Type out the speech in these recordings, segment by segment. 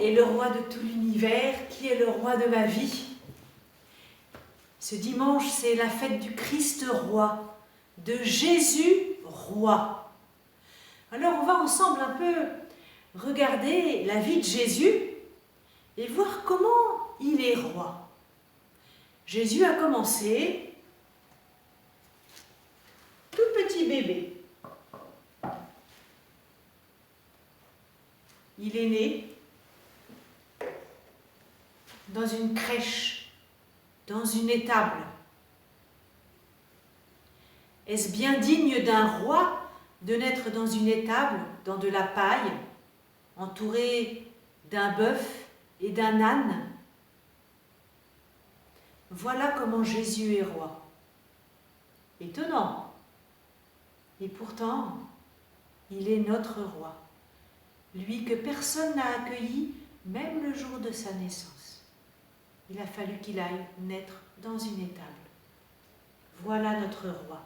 est le roi de tout l'univers, qui est le roi de ma vie. Ce dimanche, c'est la fête du Christ roi, de Jésus roi. Alors on va ensemble un peu regarder la vie de Jésus et voir comment il est roi. Jésus a commencé tout petit bébé. Il est né dans une crèche, dans une étable. Est-ce bien digne d'un roi de naître dans une étable, dans de la paille, entouré d'un bœuf et d'un âne? Voilà comment Jésus est roi. Étonnant. Et pourtant, il est notre roi. Lui que personne n'a accueilli, même le jour de sa naissance. Il a fallu qu'il aille naître dans une étable. Voilà notre roi.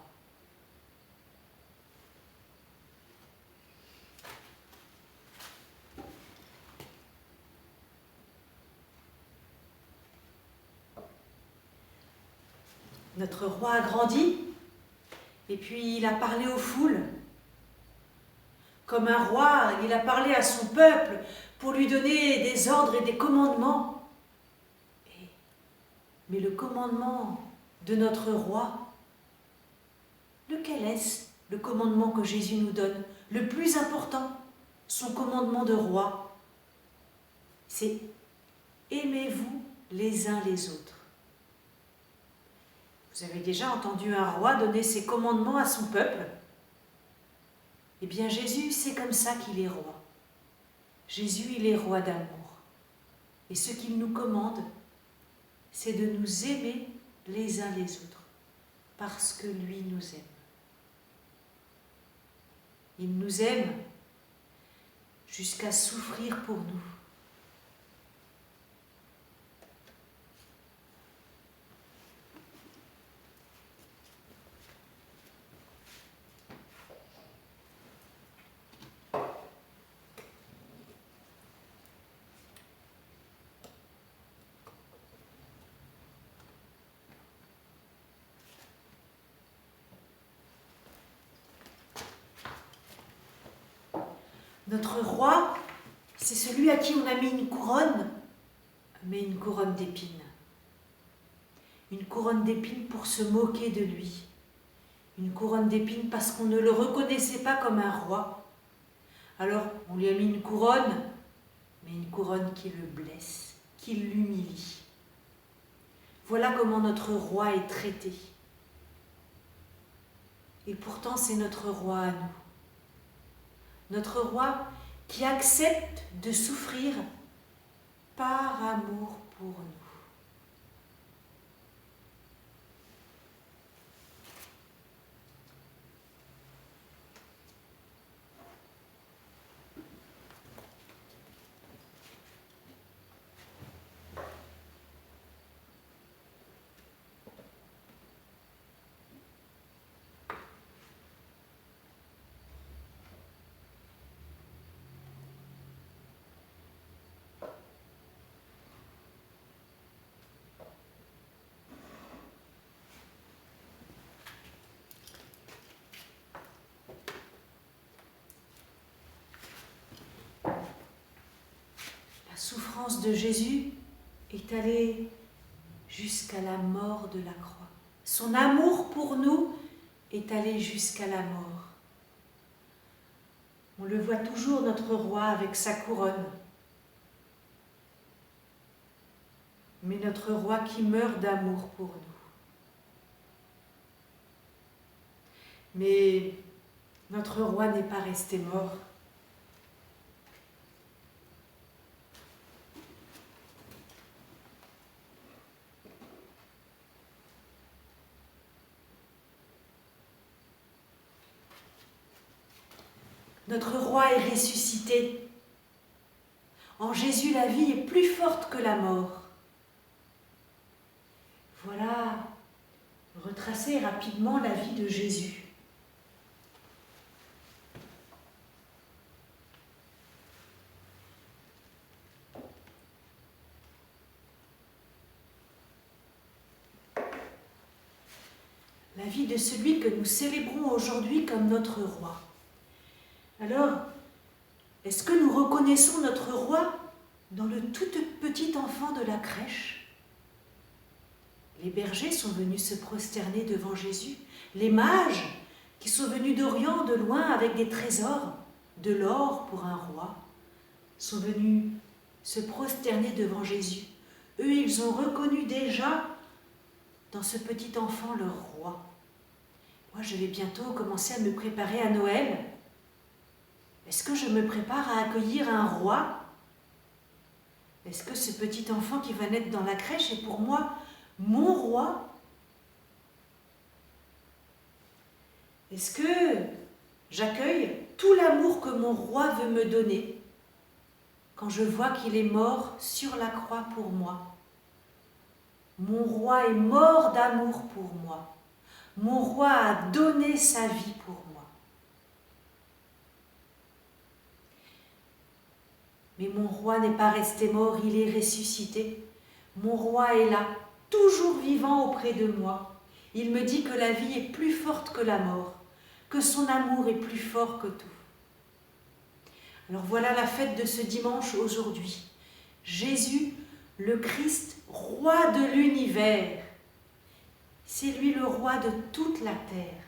Notre roi a grandi, et puis il a parlé aux foules. Comme un roi, il a parlé à son peuple pour lui donner des ordres et des commandements. Mais le commandement de notre roi, lequel est-ce, le commandement que Jésus nous donne? Le plus important, son commandement de roi, c'est « Aimez-vous les uns les autres ». Vous avez déjà entendu un roi donner ses commandements à son peuple? Eh bien, Jésus, c'est comme ça qu'il est roi. Jésus, il est roi d'amour. Et ce qu'il nous commande, c'est de nous aimer les uns les autres, parce que lui nous aime. Il nous aime jusqu'à souffrir pour nous. Notre roi, c'est celui à qui on a mis une couronne, mais une couronne d'épines. Une couronne d'épines pour se moquer de lui. Une couronne d'épines parce qu'on ne le reconnaissait pas comme un roi. Alors, on lui a mis une couronne, mais une couronne qui le blesse, qui l'humilie. Voilà comment notre roi est traité. Et pourtant, c'est notre roi à nous. Notre roi qui accepte de souffrir par amour pour nous. La souffrance de Jésus est allée jusqu'à la mort de la croix. Son amour pour nous est allé jusqu'à la mort. On le voit toujours, notre roi, avec sa couronne. Mais notre roi qui meurt d'amour pour nous. Mais notre roi n'est pas resté mort. Notre roi est ressuscité. En Jésus, la vie est plus forte que la mort. Voilà, retracer rapidement la vie de Jésus. la vie de celui que nous célébrons aujourd'hui comme notre roi. Alors, est-ce que nous reconnaissons notre roi dans le tout petit enfant de la crèche? Les bergers sont venus se prosterner devant Jésus. Les mages, qui sont venus d'Orient, de loin, avec des trésors, de l'or pour un roi, sont venus se prosterner devant Jésus. Eux, ils ont reconnu déjà dans ce petit enfant leur roi. Moi, je vais bientôt commencer à me préparer à Noël. Est-ce que je me prépare à accueillir un roi? Est-ce que ce petit enfant qui va naître dans la crèche est pour moi mon roi? Est-ce que j'accueille tout l'amour que mon roi veut me donner quand je vois qu'il est mort sur la croix pour moi? Mon roi est mort d'amour pour moi. Mon roi a donné sa vie pour moi. Mais mon roi n'est pas resté mort, il est ressuscité. Mon roi est là, toujours vivant auprès de moi. Il me dit que la vie est plus forte que la mort, que son amour est plus fort que tout. Alors voilà la fête de ce dimanche aujourd'hui. Jésus, le Christ, roi de l'univers. C'est lui le roi de toute la terre.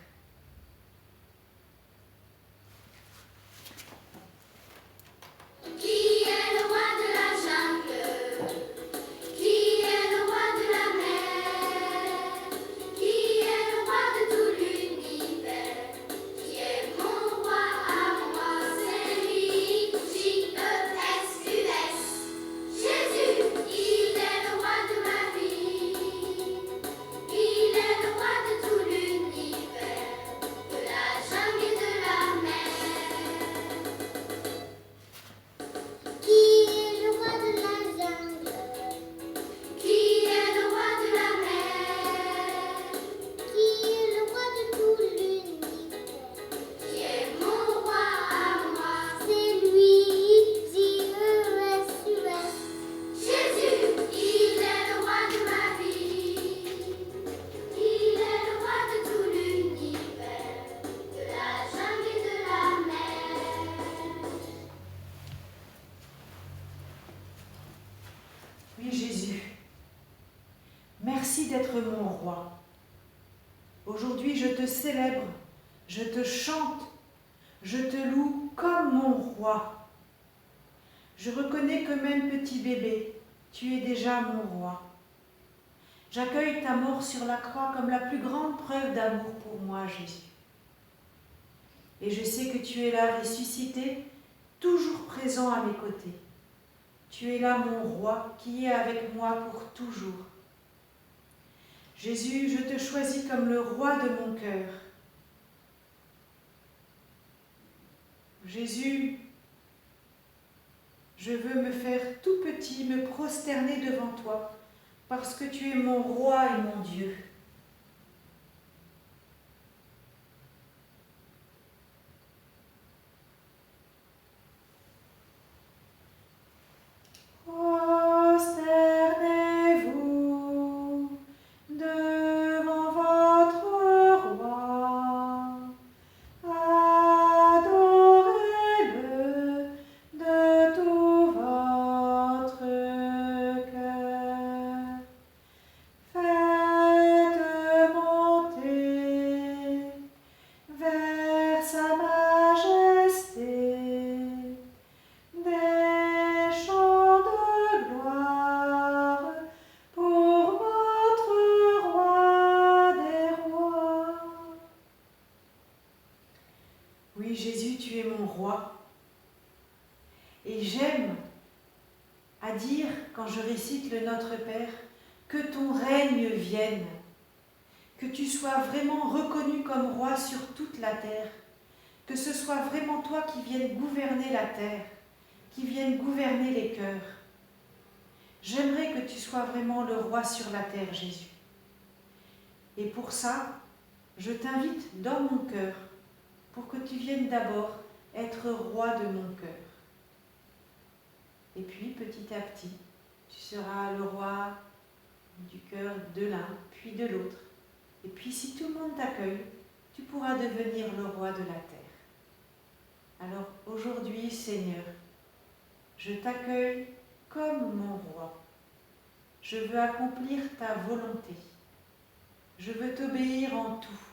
Qui est le roi de la jungle? Qui est le roi de la mer? Qui est le roi de tout l'univers? Qui est mon roi à moi? C'est lui, J-E-S-U-S. Jésus, il est le roi de ma vie. Il est le roi de tout l'univers, de la jungle et de la mer. Qui est le roi de la jungle? Qui est le roi de la mer? Qui est le roi de tout l'univers? Qui est mon roi à moi? C'est lui, J-E-S-U-S. Jésus, il est le roi de ma vie. Il est le roi de tout l'univers, de la jungle et de la mer. Oui, Jésus, merci d'être mon roi. Aujourd'hui, je te célèbre, je te chante, je te loue comme mon roi. Je reconnais que même petit bébé, tu es déjà mon roi. J'accueille ta mort sur la croix comme la plus grande preuve d'amour pour moi, Jésus. Et je sais que tu es là ressuscité, toujours présent à mes côtés. Tu es là, mon roi, qui est avec moi pour toujours. Jésus, je te choisis comme le roi de mon cœur. Jésus, je veux me faire tout petit, me prosterner devant toi, parce que tu es mon roi et mon Dieu. Prosternez-vous devant votre roi, adorez-le de tout votre cœur. Faites monter vers sa majesté des chants de gloire pour votre roi des rois. Oui, Jésus, tu es mon roi. Et j'aime à dire, quand je récite le Notre Père, que ton règne vienne, que tu sois vraiment reconnu comme roi sur toute la terre, que ce soit vraiment toi qui viennes gouverner la terre, qui viennes gouverner les cœurs. J'aimerais que tu sois vraiment le roi sur la terre, Jésus. Et pour ça, je t'invite dans mon cœur pour que tu viennes d'abord être roi de mon cœur. Et puis, petit à petit, tu seras le roi du cœur de l'un, puis de l'autre. Et puis si tout le monde t'accueille, tu pourras devenir le roi de la terre. Alors aujourd'hui, Seigneur, je t'accueille comme mon roi. Je veux accomplir ta volonté. Je veux t'obéir en tout.